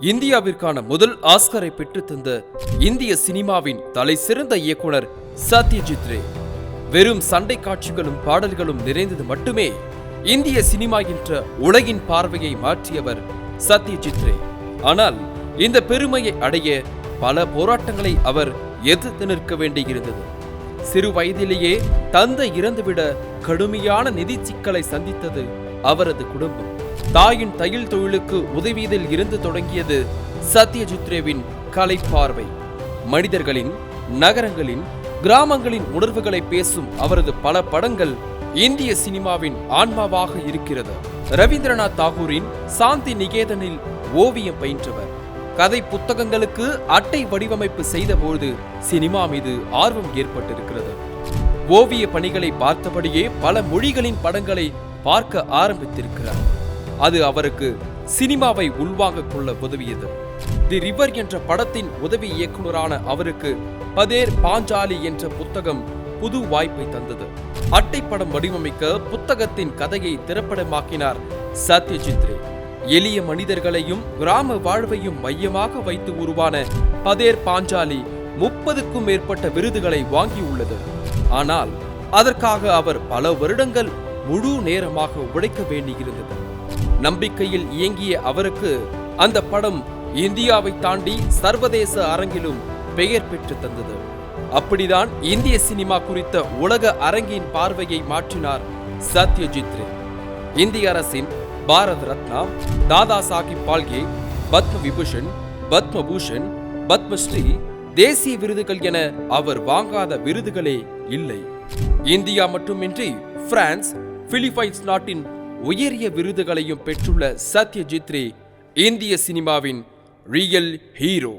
இந்தியாவிற்கான முதல் ஆஸ்கரை பெற்றுத்தந்த இந்திய சினிமாவின் தலை சிறந்த இயக்குனர் சத்யஜித் ரே. வெறும் சண்டை காட்சிகளும் பாடல்களும் நிறைந்தது மட்டுமே இந்திய சினிமா என்ற உலகின் பார்வையை மாற்றியவர் சத்யஜித் ரே. ஆனால் இந்த பெருமையை அடைய பல போராட்டங்களை அவர் எதிர்த்து நிற்க வேண்டியிருந்தது. சிறு வயதிலேயே தந்தை இறந்துவிட கடுமையான நிதி சிக்கலை சந்தித்தது அவரது குடும்பம். தாயின் தையல் தொழிலுக்கு உதவியதில் இருந்து தொடங்கியது சத்யஜித் ரேவின் கலைப்பார்வை. மனிதர்களின், நகரங்களின், கிராமங்களின் உணர்வுகளை பேசும் அவரது பல படங்கள் இந்திய சினிமாவின் ஆன்மாவாக இருக்கிறது. ரவீந்திரநாத் தாகூரின் சாந்தி நிகேதனில் ஓவியம் பயின்றவர். கதை புத்தகங்களுக்கு அட்டை வடிவமைப்பு செய்தபோது சினிமா மீது ஆர்வம் ஏற்பட்டிருக்கிறது. ஓவிய பணிகளை பார்த்தபடியே பல மொழிகளின் படங்களை பார்க்க ஆரம்பித்திருக்கிறார். அது அவருக்கு சினிமாவை உள்வாங்க கொள்ள உதவியது. தி ரிவர் என்ற படத்தின் உதவி இயக்குநரான அவருக்கு பதேர் பாஞ்சாலி என்ற புத்தகம் புது வாய்ப்பை தந்தது. அட்டைப்படம் வடிவமைக்க புத்தகத்தின் கதையை திரைப்படமாக்கினார் சத்யஜித் ரே. எளிய மனிதர்களையும் கிராம வாழ்வையும் மையமாக வைத்து உருவான பதேர் பாஞ்சாலி 30க்கும் மேற்பட்ட விருதுகளை வாங்கியுள்ளது. ஆனால் அதற்காக அவர் பல வருடங்கள் முழு நேரமாக உழைக்க வேண்டியிருந்தது. நம்பிக்கையில் இயங்கிய அவருக்கு அந்த படம் இந்தியாவை தாண்டி சர்வதேச அரங்கிலும் பெயர் பெற்று தந்தது. அப்படிதான் இந்திய சினிமா குறித்த உலக அரங்கின் பார்வையை மாற்றினார் சத்யஜித் ரே. இந்திய அரசின் பாரத் ரத்னா, தாதா சாஹிப் பால்கே, பத்ம விபூஷன், பத்மபூஷன், பத்மஸ்ரீ, தேசிய விருதுகள் என அவர் வாங்காத விருதுகளே இல்லை. இந்தியா மட்டுமின்றி பிரான்ஸ், பிலிப்பைன்ஸ் நாட்டின் உயரிய விருதுகளையும் பெற்றுள்ள சத்யஜித் ரே இந்திய சினிமாவின் ரியல் ஹீரோ.